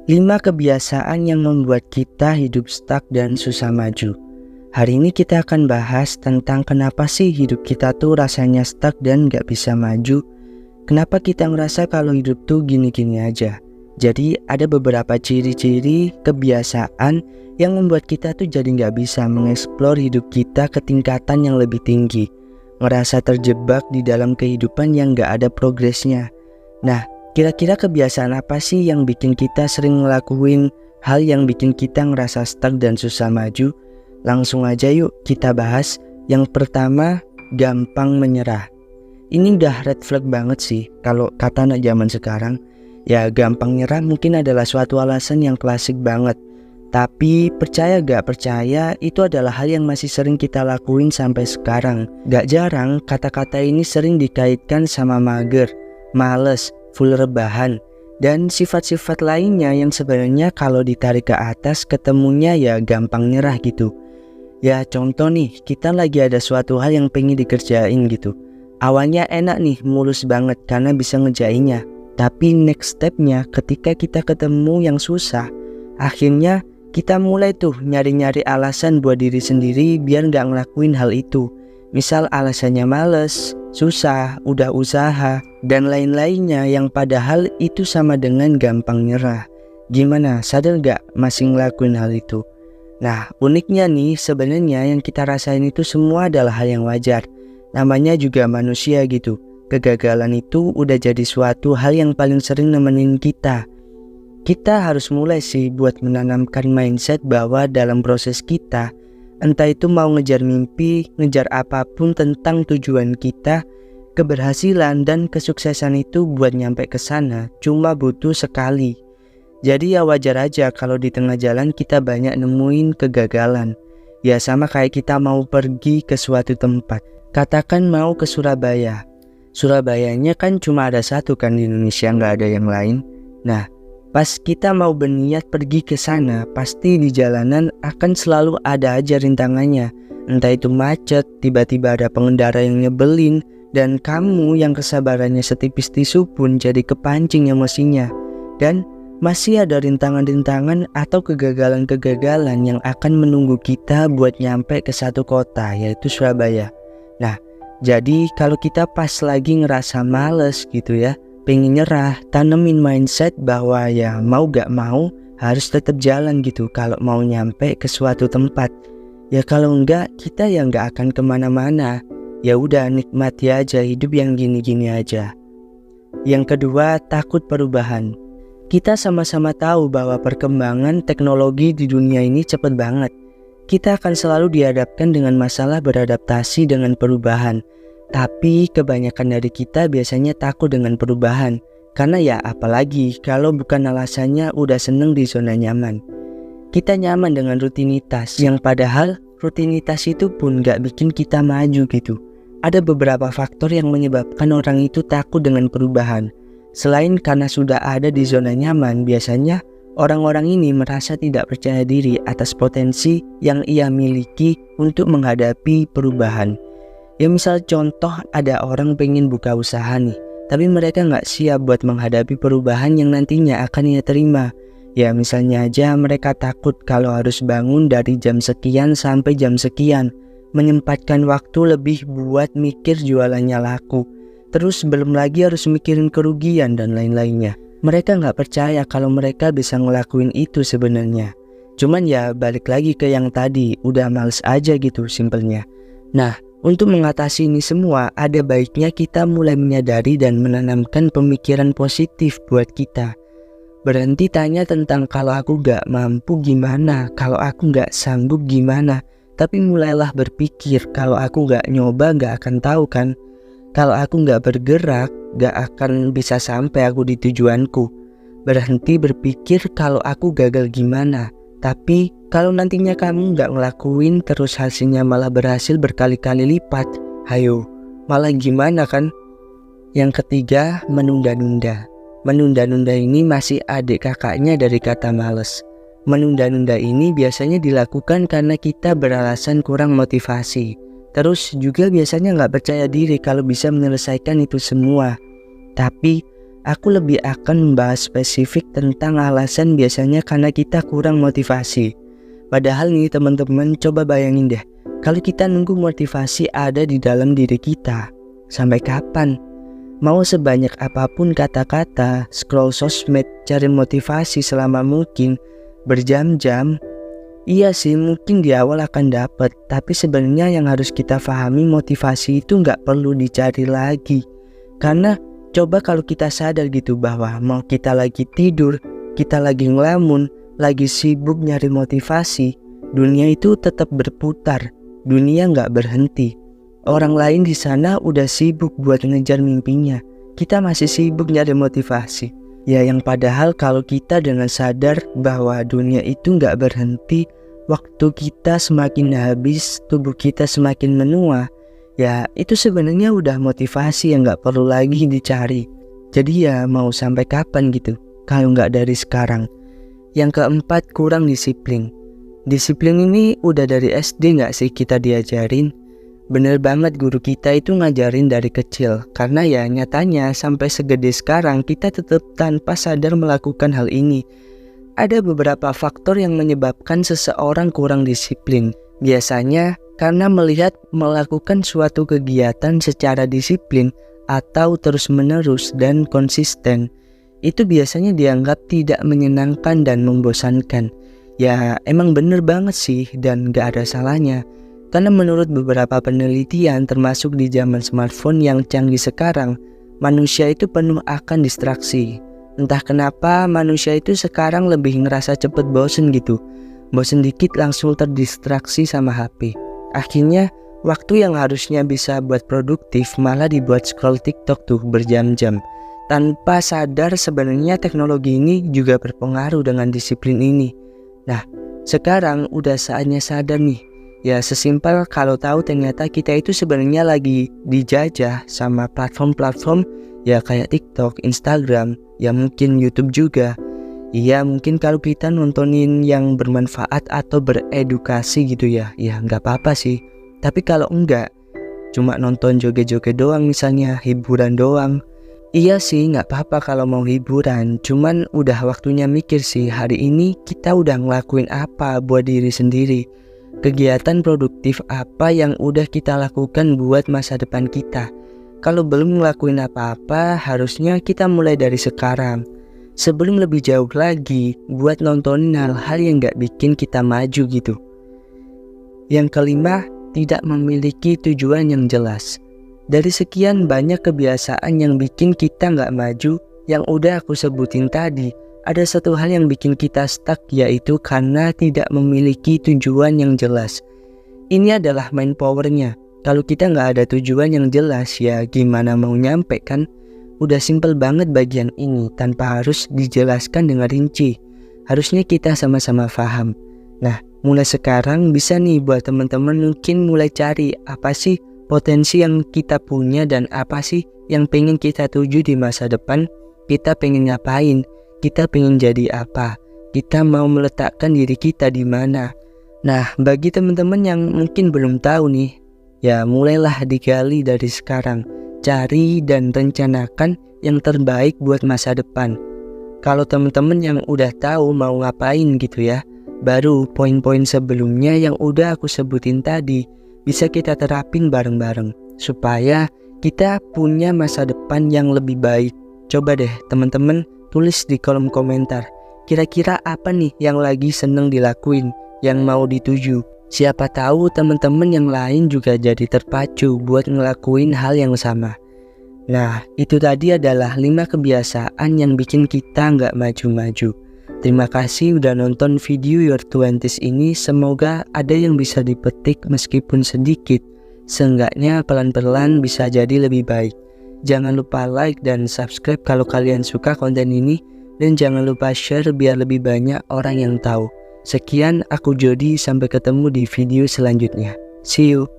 5 kebiasaan yang membuat kita hidup stuck dan susah maju. Hari ini kita akan bahas tentang kenapa sih hidup kita tuh rasanya stuck dan gak bisa maju. Kenapa kita ngerasa kalau hidup tuh gini-gini aja. Jadi ada beberapa ciri-ciri kebiasaan yang membuat kita tuh jadi gak bisa mengeksplor hidup kita ke tingkatan yang lebih tinggi. Ngerasa terjebak di dalam kehidupan yang gak ada progresnya. Nah, kira-kira kebiasaan apa sih yang bikin kita sering ngelakuin hal yang bikin kita ngerasa stuck dan susah maju? Langsung aja yuk kita bahas. Yang pertama, gampang menyerah. Ini udah red flag banget sih kalau kata anak zaman sekarang. Ya, gampang nyerah mungkin adalah suatu alasan yang klasik banget. Tapi percaya gak percaya, itu adalah hal yang masih sering kita lakuin sampai sekarang. Gak jarang kata-kata ini sering dikaitkan sama mager, males, full rebahan, dan sifat-sifat lainnya yang sebenarnya kalau ditarik ke atas ketemunya ya gampang nyerah gitu. Ya contoh nih, kita lagi ada suatu hal yang pengen dikerjain gitu. Awalnya enak nih, mulus banget karena bisa ngejainnya. Tapi next stepnya ketika kita ketemu yang susah, akhirnya kita mulai tuh nyari-nyari alasan buat diri sendiri biar gak ngelakuin hal itu. Misal alasannya males, susah, udah usaha, dan lain-lainnya yang padahal itu sama dengan gampang nyerah. Gimana, sadar gak masih ngelakuin hal itu? Nah, uniknya nih sebenarnya yang kita rasain itu semua adalah hal yang wajar. Namanya juga manusia gitu. Kegagalan itu udah jadi suatu hal yang paling sering nemenin kita. Kita harus mulai sih buat menanamkan mindset bahwa dalam proses kita, entah itu mau ngejar mimpi, ngejar apapun tentang tujuan kita, keberhasilan dan kesuksesan itu buat nyampe ke sana cuma butuh sekali. Jadi ya wajar aja kalau di tengah jalan kita banyak nemuin kegagalan. Ya sama kayak kita mau pergi ke suatu tempat. Katakan mau ke Surabaya. Surabayanya kan cuma ada satu kan di Indonesia, nggak ada yang lain. Nah, pas kita mau berniat pergi ke sana, pasti di jalanan akan selalu ada aja rintangannya. Entah itu macet, tiba-tiba ada pengendara yang nyebelin, dan kamu yang kesabarannya setipis tisu pun jadi kepancing emosinya. Dan masih ada rintangan-rintangan atau kegagalan-kegagalan yang akan menunggu kita buat nyampe ke satu kota, yaitu Surabaya. Nah, jadi kalau kita pas lagi ngerasa males gitu ya, pengen nyerah, tanemin mindset bahwa ya mau gak mau harus tetap jalan gitu kalau mau nyampe ke suatu tempat. Ya kalau enggak, kita ya gak akan kemana-mana. Ya udah, nikmati aja hidup yang gini-gini aja. Yang kedua, takut perubahan. Kita sama-sama tahu bahwa perkembangan teknologi di dunia ini cepat banget. Kita akan selalu dihadapkan dengan masalah beradaptasi dengan perubahan. Tapi kebanyakan dari kita biasanya takut dengan perubahan. Karena ya apalagi kalau bukan alasannya udah seneng di zona nyaman. Kita nyaman dengan rutinitas, yang padahal rutinitas itu pun gak bikin kita maju gitu. Ada beberapa faktor yang menyebabkan orang itu takut dengan perubahan. Selain karena sudah ada di zona nyaman, biasanya orang-orang ini merasa tidak percaya diri atas potensi yang ia miliki untuk menghadapi perubahan. Ya misal contoh ada orang pengen buka usaha nih, tapi mereka nggak siap buat menghadapi perubahan yang nantinya akan ia terima. Ya misalnya aja mereka takut kalau harus bangun dari jam sekian sampai jam sekian, menyempatkan waktu lebih buat mikir jualannya laku. Terus belum lagi harus mikirin kerugian dan lain-lainnya. Mereka nggak percaya kalau mereka bisa ngelakuin itu sebenarnya. Cuman ya balik lagi ke yang tadi, udah males aja gitu simpelnya. Nah, untuk mengatasi ini semua, ada baiknya kita mulai menyadari dan menanamkan pemikiran positif buat kita. Berhenti tanya tentang kalau aku gak mampu gimana, kalau aku gak sanggup gimana. Tapi mulailah berpikir kalau aku gak nyoba gak akan tahu kan. Kalau aku gak bergerak, gak akan bisa sampai aku di tujuanku. Berhenti berpikir kalau aku gagal gimana. Tapi kalau nantinya kamu gak ngelakuin terus hasilnya malah berhasil berkali-kali lipat, hayo, malah gimana kan? Yang ketiga, menunda-nunda. Menunda-nunda ini masih adik kakaknya dari kata males. Menunda-nunda ini biasanya dilakukan karena kita beralasan kurang motivasi. Terus juga biasanya gak percaya diri kalau bisa menyelesaikan itu semua. Tapi Aku lebih akan membahas spesifik tentang alasan biasanya karena kita kurang motivasi. Padahal nih teman-teman, coba bayangin deh, kalau kita nunggu motivasi ada di dalam diri kita, sampai kapan? Mau sebanyak apapun kata-kata, scroll sosmed, cari motivasi selama mungkin, berjam-jam. Iya sih, mungkin di awal akan dapat, tapi sebenarnya yang harus kita pahami, motivasi itu nggak perlu dicari lagi. Karena coba kalau kita sadar gitu bahwa mau kita lagi tidur, kita lagi ngelamun, lagi sibuk nyari motivasi, dunia itu tetap berputar, dunia nggak berhenti. Orang lain di sana udah sibuk buat ngejar mimpinya, kita masih sibuk nyari motivasi. Ya yang padahal kalau kita dengan sadar bahwa dunia itu nggak berhenti, waktu kita semakin habis, tubuh kita semakin menua, ya itu sebenarnya udah motivasi yang nggak perlu lagi dicari. Jadi ya mau sampai kapan gitu kalau nggak dari sekarang. Yang keempat, kurang disiplin. Disiplin ini udah dari SD nggak sih kita diajarin? Bener banget, guru kita itu ngajarin dari kecil. Karena ya nyatanya sampai segede sekarang kita tetap tanpa sadar melakukan hal ini. Ada beberapa faktor yang menyebabkan seseorang kurang disiplin. Biasanya karena melihat melakukan suatu kegiatan secara disiplin atau terus-menerus dan konsisten, itu biasanya dianggap tidak menyenangkan dan membosankan. Ya emang bener banget sih dan gak ada salahnya. Karena menurut beberapa penelitian termasuk di zaman smartphone yang canggih sekarang, manusia itu penuh akan distraksi. Entah kenapa manusia itu sekarang lebih ngerasa cepet bosen gitu. Bosen dikit langsung terdistraksi sama HP. Akhirnya waktu yang harusnya bisa buat produktif malah dibuat scroll TikTok tuh berjam-jam. Tanpa sadar sebenarnya teknologi ini juga berpengaruh dengan disiplin ini. Nah sekarang udah saatnya sadar nih. Ya sesimpel kalau tahu ternyata kita itu sebenarnya lagi dijajah sama platform-platform ya kayak TikTok, Instagram, ya mungkin YouTube juga. Iya mungkin kalau kita nontonin yang bermanfaat atau beredukasi gitu ya nggak apa-apa sih. Tapi kalau enggak, cuma nonton joget-joget doang misalnya, hiburan doang. Iya sih nggak apa-apa kalau mau hiburan, cuman udah waktunya mikir sih hari ini kita udah ngelakuin apa buat diri sendiri. Kegiatan produktif apa yang udah kita lakukan buat masa depan kita. Kalau belum ngelakuin apa-apa, harusnya kita mulai dari sekarang. Sebelum lebih jauh lagi, buat nontonin hal-hal yang gak bikin kita maju gitu. Yang kelima, tidak memiliki tujuan yang jelas. Dari sekian banyak kebiasaan yang bikin kita gak maju, yang udah aku sebutin tadi, ada satu hal yang bikin kita stuck, yaitu karena tidak memiliki tujuan yang jelas. Ini adalah main powernya. Kalau kita nggak ada tujuan yang jelas, ya gimana mau nyampe kan? Udah simple banget bagian ini, tanpa harus dijelaskan dengan rinci. Harusnya kita sama-sama paham. Nah, mulai sekarang bisa nih buat teman-teman mungkin mulai cari apa sih potensi yang kita punya dan apa sih yang pengen kita tuju di masa depan. Kita pengen ngapain? Kita pengen jadi apa? Kita mau meletakkan diri kita di mana? Nah, bagi teman-teman yang mungkin belum tahu nih, ya mulailah digali dari sekarang. Cari dan rencanakan yang terbaik buat masa depan. Kalau teman-teman yang udah tahu mau ngapain gitu ya, baru poin-poin sebelumnya yang udah aku sebutin tadi bisa kita terapin bareng-bareng supaya kita punya masa depan yang lebih baik. Coba deh teman-teman tulis di kolom komentar, kira-kira apa nih yang lagi seneng dilakuin, yang mau dituju. Siapa tahu teman-teman yang lain juga jadi terpacu buat ngelakuin hal yang sama. Nah, itu tadi adalah 5 kebiasaan yang bikin kita nggak maju-maju. Terima kasih udah nonton video Your 20s ini. Semoga ada yang bisa dipetik meskipun sedikit. Seenggaknya pelan-pelan bisa jadi lebih baik. Jangan lupa like dan subscribe kalau kalian suka konten ini. Dan jangan lupa share biar lebih banyak orang yang tahu. Sekian, aku Jody, sampai ketemu di video selanjutnya. See you.